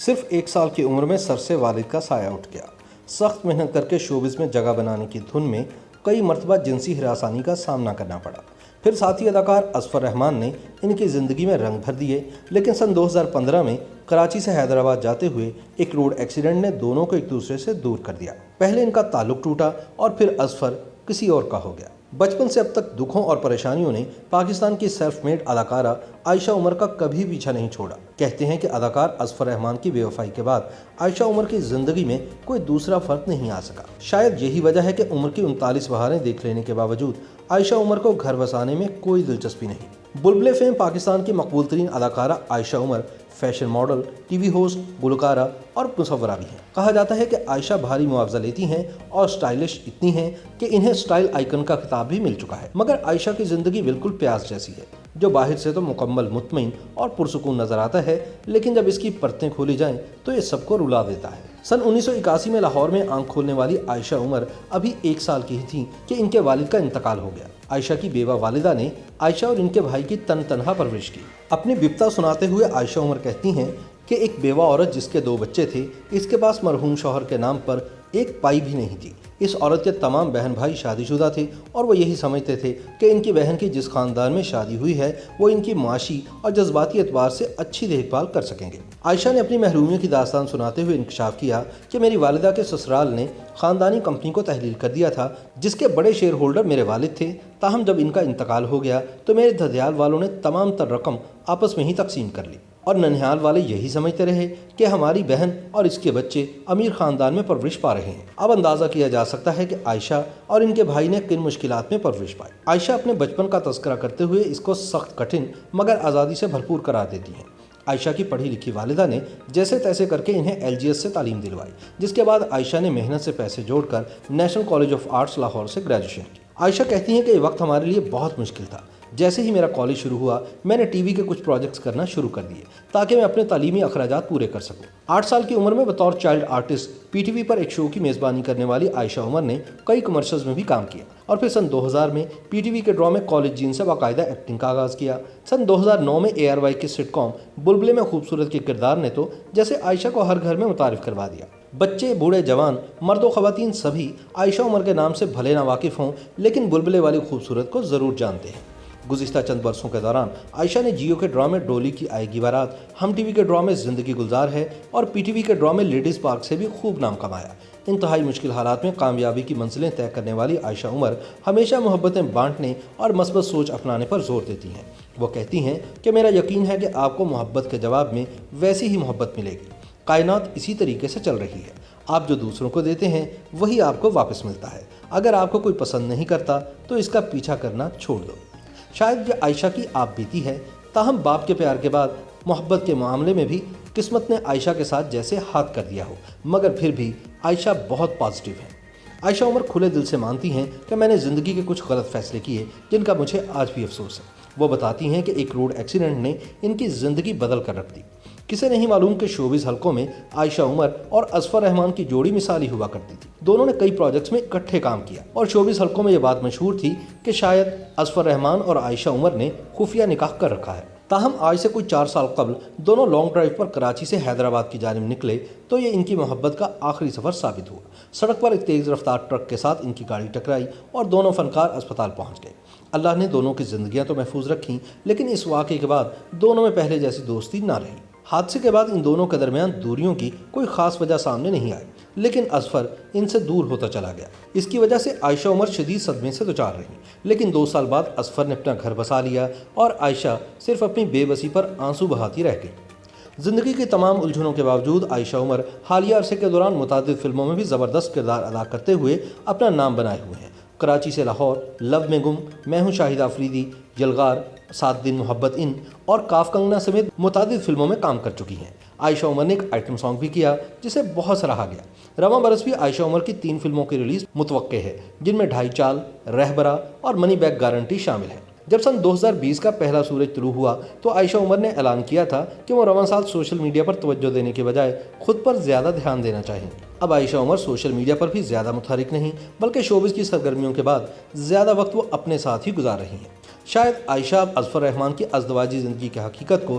صرف 1 سال کی عمر میں سر سے والد کا سایہ اٹھ گیا۔ سخت محنت کر کے شوبز میں جگہ بنانے کی دھن میں کئی مرتبہ جنسی ہراسانی کا سامنا کرنا پڑا۔ پھر ساتھی اداکار اظفر رحمان نے ان کی زندگی میں رنگ بھر دیے، لیکن سن 2015 میں کراچی سے حیدرآباد جاتے ہوئے ایک روڈ ایکسیڈنٹ نے دونوں کو ایک دوسرے سے دور کر دیا۔ پہلے ان کا تعلق ٹوٹا اور پھر اظفر کسی اور کا ہو گیا۔ بچپن سے اب تک دکھوں اور پریشانیوں نے پاکستان کی سیلف میڈ اداکارہ عائشہ عمر کا کبھی پیچھا نہیں چھوڑا۔ کہتے ہیں کہ اداکار اظفر رحمان کی بے وفائی کے بعد عائشہ عمر کی زندگی میں کوئی دوسرا فرد نہیں آ سکا۔ شاید یہی وجہ ہے کہ عمر کی 39 بہاریں دیکھ لینے کے باوجود عائشہ عمر کو گھر بسانے میں کوئی دلچسپی نہیں۔ بلبلے فیم پاکستان کی مقبول ترین اداکارہ Ayesha Omar fashion model, T V host, گلوکارہ اور مصورہ بھی ہیں۔ کہا جاتا ہے کہ عائشہ بھاری معاوضہ لیتی ہیں اور سٹائلش اتنی ہیں کہ انہیں سٹائل آئیکن کا خطاب بھی مل چکا ہے۔ مگر عائشہ کی زندگی بالکل پیاز جیسی ہے، جو باہر سے تو مکمل مطمئن اور پرسکون نظر آتا ہے، لیکن جب اس کی پرتیں کھولی جائیں تو یہ سب کو رلا دیتا ہے۔ سن 1981 میں لاہور میں آنکھ کھولنے والی عائشہ عمر ابھی 1 سال کی ہی تھیں کہ ان کے والد کا انتقال ہو گیا۔ عائشہ کی بیوہ والدہ نے عائشہ اور ان کے بھائی کی تنہا پرورش کی۔ اپنی بپتا سناتے ہوئے عائشہ عمر کہتی ہیں کہ ایک بیوہ عورت جس کے 2 بچے تھے، اس کے پاس مرحوم شوہر کے نام پر ایک پائی بھی نہیں تھی۔ اس عورت کے تمام بہن بھائی شادی شدہ تھے اور وہ یہی سمجھتے تھے کہ ان کی بہن کی جس خاندان میں شادی ہوئی ہے وہ ان کی معاشی اور جذباتی اعتبار سے اچھی دیکھ بھال کر سکیں گے۔ عائشہ نے اپنی محرومیوں کی داستان سناتے ہوئے انکشاف کیا کہ میری والدہ کے سسرال نے خاندانی کمپنی کو تحلیل کر دیا تھا، جس کے بڑے شیئر ہولڈر میرے والد تھے۔ تاہم جب ان کا انتقال ہو گیا تو میرے دھدیال والوں نے تمام تر رقم آپس میں ہی تقسیم کر لی اور ننہال والے یہی سمجھتے رہے کہ ہماری بہن اور اس کے بچے امیر خاندان میں پرورش پا رہے ہیں۔ اب اندازہ کیا جا سکتا ہے کہ عائشہ اور ان کے بھائی نے کن مشکلات میں پرورش پائی۔ عائشہ اپنے بچپن کا تذکرہ کرتے ہوئے اس کو سخت کٹھن مگر آزادی سے بھرپور قرار دیتی ہیں۔ عائشہ کی پڑھی لکھی والدہ نے جیسے تیسے کر کے انہیں LGS سے تعلیم دلوائی، جس کے بعد عائشہ نے محنت سے پیسے جوڑ کر national college of arts Lahore سے گریجویشن کی۔ عائشہ کہتی ہیں کہ یہ وقت ہمارے لیے بہت مشکل تھا۔ جیسے ہی میرا کالج شروع ہوا میں نے ٹی وی کے کچھ پروجیکٹس کرنا شروع کر دیے تاکہ میں اپنے تعلیمی اخراجات پورے کر سکوں۔ 8 سال کی عمر میں بطور چائلڈ آرٹسٹ PTV پر ایک شو کی میزبانی کرنے والی عائشہ عمر نے کئی کمرشلز میں بھی کام کیا اور پھر سن 2000 میں PTV کے ڈرامے کالج جین سے باقاعدہ ایکٹنگ کا آغاز کیا۔ سن 2009 میں ARY کی سٹ کام بلبلے میں خوبصورت کے کردار نے تو جیسے عائشہ کو ہر گھر میں متعارف کروا دیا۔ بچے، بوڑھے، جوان، مرد و خواتین سبھی عائشہ عمر کے نام سے بھلے نہ واقف ہوں، لیکن بلبلے والی خوبصورت کو ضرور جانتے ہیں۔ گزشتہ چند برسوں کے دوران عائشہ نے جیو کے ڈرامے ڈولی کی آئے گی بارات، ہم ٹی وی کے ڈرامے زندگی گلزار ہے اور PTV کے ڈرامے لیڈیز پارک سے بھی خوب نام کمایا۔ انتہائی مشکل حالات میں کامیابی کی منزلیں طے کرنے والی عائشہ عمر ہمیشہ محبتیں بانٹنے اور مثبت سوچ اپنانے پر زور دیتی ہیں۔ وہ کہتی ہیں کہ میرا یقین ہے کہ آپ کو محبت کے جواب میں ویسی ہی محبت ملے گی۔ کائنات اسی طریقے سے چل رہی ہے، آپ جو دوسروں کو دیتے ہیں وہی آپ کو واپس ملتا ہے۔ اگر آپ کو کوئی پسند نہیں کرتا تو اس کا پیچھا کرنا چھوڑ دو۔ شاید یہ عائشہ کی آپ بیتی ہے، تاہم باپ کے پیار کے بعد محبت کے معاملے میں بھی قسمت نے عائشہ کے ساتھ جیسے ہاتھ کر دیا ہو، مگر پھر بھی عائشہ بہت پازیٹیو ہے۔ عائشہ عمر کھلے دل سے مانتی ہیں کہ میں نے زندگی کے کچھ غلط فیصلے کیے جن کا مجھے آج بھی افسوس ہے۔ وہ بتاتی ہیں کہ ایک روڈ ایکسیڈنٹ نے ان کی زندگی بدل کر رکھ دی۔ کسے نہیں معلوم کہ شوبز حلقوں میں عائشہ عمر اور اظفر رحمان کی جوڑی مثالی ہوا کرتی تھی۔ دونوں نے کئی پروجیکٹس میں اکٹھے کام کیا اور شوبز حلقوں میں یہ بات مشہور تھی کہ شاید اظفر رحمان اور عائشہ عمر نے خفیہ نکاح کر رکھا ہے۔ تاہم آج سے کوئی 4 سال قبل دونوں لانگ ڈرائیو پر کراچی سے حیدرآباد کی جانب نکلے تو یہ ان کی محبت کا آخری سفر ثابت ہوا۔ سڑک پر ایک تیز رفتار ٹرک کے ساتھ ان کی گاڑی ٹکرائی اور دونوں فنکار اسپتال پہنچ گئے۔ اللہ نے دونوں کی زندگیاں تو محفوظ رکھیں، لیکن اس واقعے کے بعد دونوں میں پہلے جیسی دوستی نہ رہی۔ حادثے کے بعد ان دونوں کے درمیان دوریوں کی کوئی خاص وجہ سامنے نہیں آئی، لیکن اظفر ان سے دور ہوتا چلا گیا۔ اس کی وجہ سے عائشہ عمر شدید صدمے سے دوچار رہی، لیکن 2 سال بعد اظفر نے اپنا گھر بسا لیا اور عائشہ صرف اپنی بے بسی پر آنسو بہاتی رہ گئی۔ زندگی کی تمام الجھنوں کے باوجود عائشہ عمر حالیہ عرصے کے دوران متعدد فلموں میں بھی زبردست کردار ادا کرتے ہوئے اپنا نام بنائے ہوئے ہیں۔ کراچی سے لاہور، لو میں گم، میں ہوں شاہد آفریدی، یلغار، 7 دن محبت ان اور کاف کنگنا سمیت متعدد فلموں میں کام کر چکی ہیں۔ عائشہ عمر نے ایک آئٹم سانگ بھی کیا جسے بہت سراہا گیا۔ رواں برس بھی عائشہ عمر کی 3 فلموں کی ریلیز متوقع ہے، جن میں 2.5 چال، رہبرا اور منی بیک گارنٹی شامل ہیں۔ جب سن 2020 کا پہلا سورج طلوع ہوا تو عائشہ عمر نے اعلان کیا تھا کہ وہ رواں سال سوشل میڈیا پر توجہ دینے کے بجائے خود پر زیادہ دھیان دینا چاہیں گی۔ اب عائشہ عمر سوشل میڈیا پر بھی زیادہ متحرک نہیں، بلکہ شوبز کی سرگرمیوں کے بعد زیادہ وقت وہ اپنے ساتھ ہی گزار رہی ہیں۔ شاید عائشہ اب اظفر رحمان کی ازدواجی زندگی کی حقیقت کو